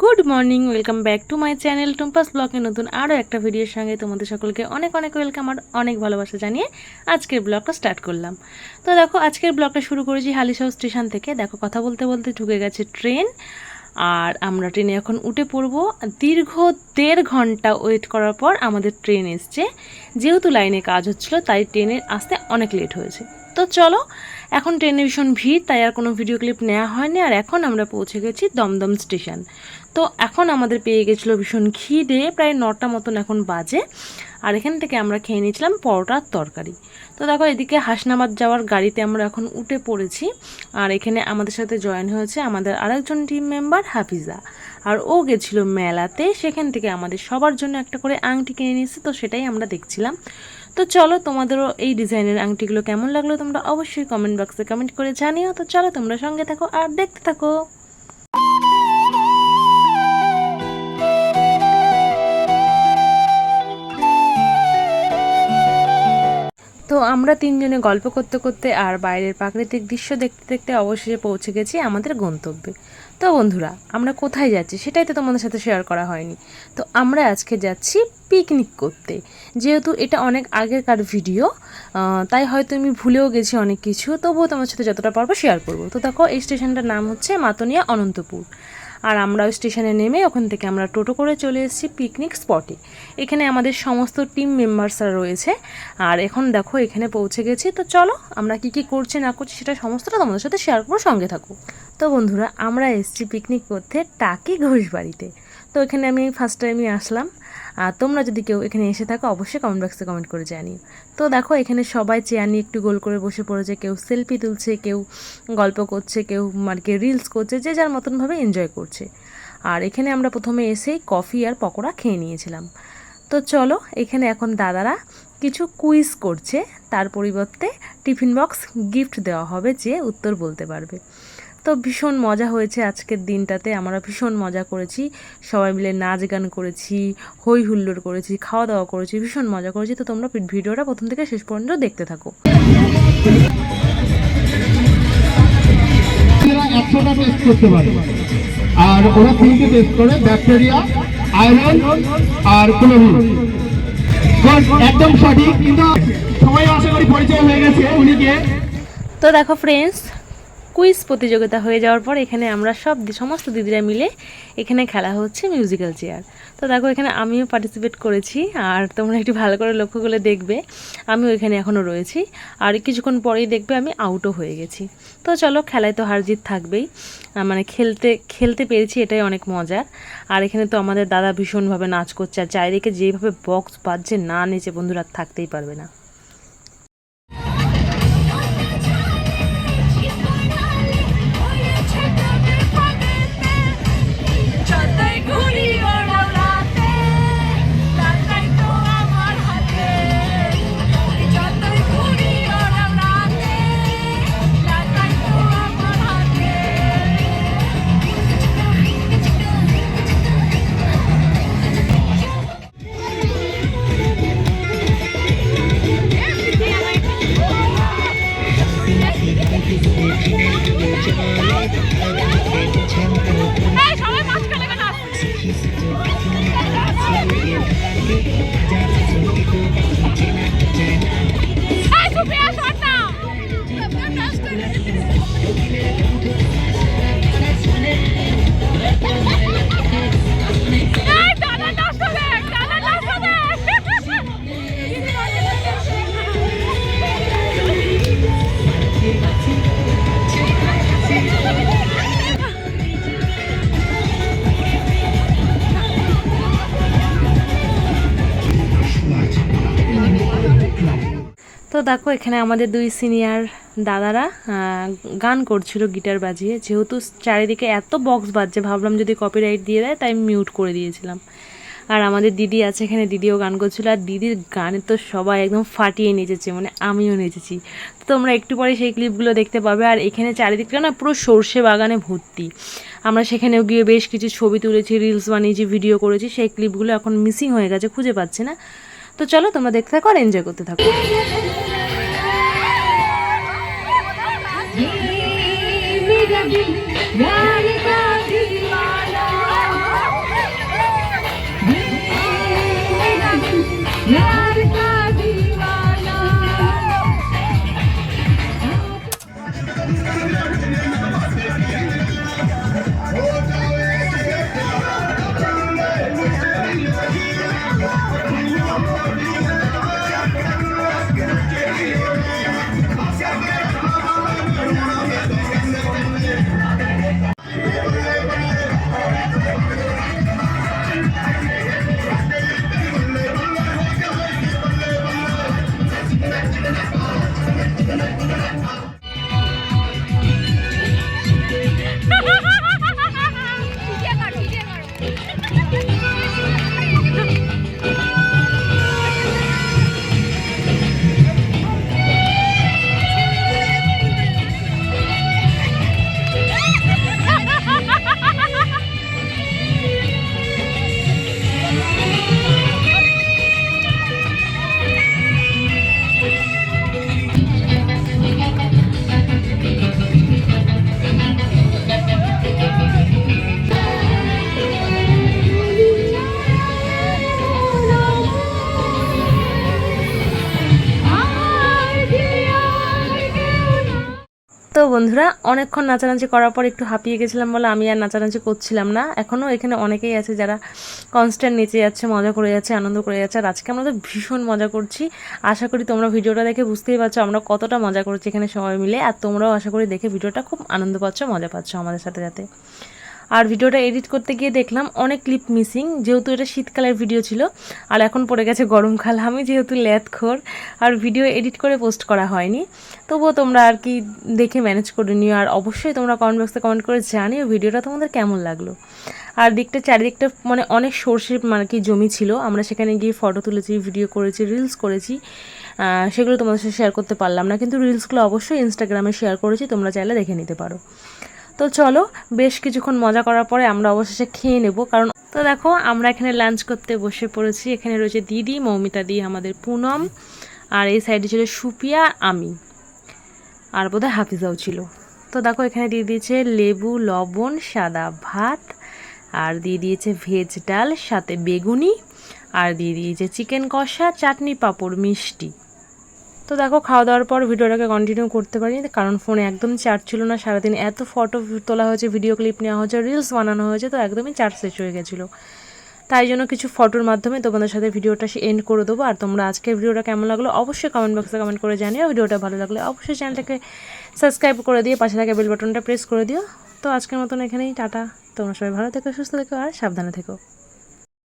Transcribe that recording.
Good morning, welcome back to my channel Tumpa's ব্লগে নতুন আরও একটা ভিডিওর সঙ্গে তোমাদের সকলকে অনেক অনেক ওয়েলকাম আর অনেক ভালোবাসা জানিয়ে আজকের ব্লগটা স্টার্ট করলাম। তো দেখো, আজকের ব্লগটা শুরু করেছি হালিশহর স্টেশন থেকে। দেখো, কথা বলতে বলতে ঢুকে গেছে ট্রেন, আর আমরা ট্রেনে এখন উঠে পড়বো। দীর্ঘ 1.5 ঘন্টা ওয়েট করার পর আমাদের ট্রেন এসছে। যেহেতু লাইনে কাজ হচ্ছিলো তাই ট্রেনের আসতে অনেক লেট হয়েছে। তো চলো, এখন ট্রেনে ভীষণ ভিড়, তাই আর কোনো ভিডিও ক্লিপ নেওয়া হয়নি। আর এখন আমরা পৌঁছে গেছি দমদম স্টেশন। তো এখন আমাদের পেয়ে গেছিলো ভীষণ খিদে, প্রায় 9টা মতন এখন বাজে। আর এখান থেকে আমরা খেয়ে নিয়েছিলাম পরোটার তরকারি। তো দেখো, এদিকে হাসনাবাদ যাওয়ার গাড়িতে আমরা এখন উঠে পড়েছি। আর এখানে আমাদের সাথে জয়েন হয়েছে আমাদের আরেকজন টিম মেম্বার হাফিজা। আর ও গেছিলো মেলাতে, সেখান থেকে আমাদের সবার জন্য একটা করে আংটি কিনে নিয়েছে, তো সেটাই আমরা দেখছিলাম। তো চলো, তোমাদেরও এই ডিজাইনের আংটিগুলো কেমন লাগলো তোমরা অবশ্যই কমেন্ট বক্সে কমেন্ট করে জানিও। তো চলো, তোমরা সঙ্গে থাকো আর দেখতে থাকো। তো আমরা তিনজনে গল্প করতে করতে আর বাইরের প্রাকৃতিক দৃশ্য দেখতে দেখতে অবশেষে পৌঁছে গেছি আমাদের গন্তব্যে। তো বন্ধুরা, আমরা কোথায় যাচ্ছি সেটাই তো তোমাদের সাথে শেয়ার করা হয়নি। তো আমরা আজকে যাচ্ছি পিকনিক করতে। যেহেতু এটা অনেক আগেরকার ভিডিও, তাই হয়তো আমি ভুলেও গেছি অনেক কিছু, তবুও তোমার সাথে যতটা পারবো শেয়ার করবো। তো দেখো, এই স্টেশনটার নাম হচ্ছে মাতনিয়া অনন্তপুর। আর আমরা ওই স্টেশনে নেমে ওখান থেকে আমরা টোটো করে চলে এসেছি পিকনিক স্পটে। এখানে আমাদের সমস্ত টিম মেম্বার্সরা রয়েছে। আর এখন দেখো, এখানে পৌঁছে গেছি। তো চলো, আমরা কি কি করছি না করছি সেটা সমস্তটা তোমাদের সাথে শেয়ার করবো, সঙ্গে থাকো। তো বন্ধুরা, আমরা এসেছি পিকনিক করতে টাকি ঘোষবাড়িতে। তো এখানে আমি ফার্স্ট টাইমই আসলাম। আর তোমরা যদি কেউ এখানে এসে থাকো অবশ্যই কমেন্ট বক্সে কমেন্ট করে জানিও। তো দেখো, এখানে সবাই চেয়ার নিয়ে একটু গোল করে বসে পড়েছে, কেউ সেলফি তুলছে, কেউ গল্প করছে, কেউ কি রিলস করছে, যে যার মতনভাবে এনজয় করছে। আর এখানে আমরা প্রথমে এসেই কফি আর পকোড়া খেয়ে নিয়েছিলাম। তো চলো, এখানে এখন দাদারা কিছু কুইজ করছে, তার পরিবর্তে টিফিন বক্স গিফট দেওয়া হবে যে উত্তর বলতে পারবে। তো ভীষণ মজা হয়েছে আজকের দিনটাতে, আমরা ভীষণ মজা করেছি, সবাই মিলে নাচ গান করেছি, হই হুল্লোড় করেছি, খাওয়া দাওয়া করেছি, ভীষণ মজা করেছি। তো তোমরা ভিডিওটা প্রথম থেকে শেষ পর্যন্ত দেখতে থাকো। 100টা টেস্ট করতে পারে, আর ওরা 3টে টেস্ট করে, ব্যাকটেরিয়া, আয়রন আর ক্লোরিন। একদম সঠিক, কিন্তু সবাই আশা করি পরিচয় হয়ে গেছে উনিকে। তো দেখো ফ্রেন্ডস, কুইজ প্রতিযোগিতা হয়ে যাওয়ার পর এখানে আমরা সমস্ত দিদিরা মিলে এখানে খেলা হচ্ছে মিউজিক্যাল চেয়ার। তো দেখো, এখানে আমিও পার্টিসিপেট করেছি, আর তোমরা একটু ভালো করে লক্ষ্য করে দেখবে আমিও এখানে এখনও রয়েছি। আর কিছুক্ষণ পরেই দেখবে আমি আউটও হয়ে গেছি। তো চলো, খেলায় তো হার জিত থাকবেই, মানে খেলতে পেরেছি এটাই অনেক মজার। আর এখানে তো আমাদের দাদা ভীষণভাবে নাচ করছে, আর চারিদিকে যেভাবে বক্স বাজছে, না নেচে বন্ধুরা থাকতেই পারবে না। তো দেখো, এখানে আমাদের 2 সিনিয়র দাদারা গান করছিল গিটার বাজিয়ে। যেহেতু চারিদিকে এত বক্স বাজছে, ভাবলাম যদি কপিরাইট দিয়ে দেয়, তাই মিউট করে দিয়েছিলাম। আর আমাদের দিদি আছে এখানে, দিদিও গান করছিল, আর দিদির গানে তো সবাই একদম ফাটিয়ে নেচেছে, মানে আমিও নেচেছি। তো তোমরা একটু পরে সেই ক্লিপগুলো দেখতে পাবে। আর এখানে চারিদিকটা না পুরো সর্ষে বাগানে ভর্তি। আমরা সেখানেও গিয়ে বেশ কিছু ছবি তুলেছি, রিলস বানিয়েছি, ভিডিও করেছি। সেই ক্লিপগুলো এখন মিসিং হয়ে গেছে, খুঁজে পাচ্ছি না। তো চলো, তোমরা দেখতে থাকো আর এনজয় করতে থাকো। তো বন্ধুরা, অনেকক্ষণ নাচানাচি করার পর একটু হাঁপিয়ে গেছিলাম বলে আমি আর নাচানাচি করছিলাম না। এখনও এখানে অনেকেই আছে যারা কনস্ট্যান্ট নেচে যাচ্ছে, মজা করে যাচ্ছে, আনন্দ করে যাচ্ছে। আর আজকে আমরা তো ভীষণ মজা করছি। আশা করি তোমরা ভিডিওটা দেখে বুঝতেই পারছো আমরা কতটা মজা করছি এখানে সবাই মিলে। আর তোমরাও আশা করি দেখে ভিডিওটা খুব আনন্দ পাচ্ছ, মজা পাচ্ছ আমাদের সাথে সাথে। আর ভিডিওটা এডিট করতে গিয়ে দেখলাম অনেক ক্লিপ মিসিং, যেহেতু এটা শীতকালের ভিডিও ছিল আর এখন পড়ে গেছে গরমকাল। আমি যেহেতু ল্যাথখোর আর ভিডিও এডিট করে পোস্ট করা হয়নি, তবুও তোমরা আর কি দেখে ম্যানেজ করে নিও। আর অবশ্যই তোমরা কমেন্ট বক্সে কমেন্ট করে জানিও ভিডিওটা তোমাদের কেমন লাগলো। আর চারিদিকটা মানে অনেক সর্ষে মানে কি জমি ছিল, আমরা সেখানে গিয়ে ফটো তুলেছি, ভিডিও করেছি, রিলস করেছি। সেগুলো তোমাদের সাথে শেয়ার করতে পারলাম না, কিন্তু রিলসগুলো অবশ্যই ইনস্টাগ্রামে শেয়ার করেছি, তোমরা চাইলে দেখে নিতে পারো। তো চলো, বেশ কিছুক্ষণ মজা করার পরে আমরা অবশেষে খেয়ে নেব। কারণ তো দেখো, আমরা এখানে লাঞ্চ করতে বসে পড়েছি। এখানে রয়েছে দিদি, মৌমিতা দি, আমাদের পুনম, আর এই সাইডে ছিল সুপিয়া, আমি, আর বোধহয় হাফিজাও ছিল। তো দেখো, এখানে দিয়ে দিয়েছে লেবু, লবণ, সাদা ভাত, আর দিয়ে দিয়েছে ভেজ ডাল, সাথে বেগুনি, আর দিয়ে দিয়েছে চিকেন কষা, চাটনি, পাঁপড়, মিষ্টি। তো দেখো, খাওয়া দাওয়ার পর ভিডিওটাকে কন্টিনিউ করতে পারিনি, কারণ ফোনে একদম চার্জ ছিল না। সারাদিন এত ফটো তোলা হয়েছে, ভিডিও ক্লিপ নেওয়া হয়েছে, রিলস বানানো হয়েছে, তো একদমই চার্জ শেষ হয়ে গেছিলো। তাই জন্য কিছু ফটোর মাধ্যমে তোমাদের সাথে ভিডিওটা এন্ড করে দেবো। আর তোমরা আজকের ভিডিওটা কেমন লাগলো অবশ্যই কমেন্ট বক্সে কমেন্ট করে জানিও। ভিডিওটা ভালো লাগলে অবশ্যই চ্যানেলটাকে সাবস্ক্রাইব করে দিয়ে পাশে থাকা বেল বাটনটা প্রেস করে দিও। তো আজকের মতন এখানেই টাটা। তোমরা সবাই ভালো থেকো, সুস্থ থেকো, আর সাবধানে থেকো।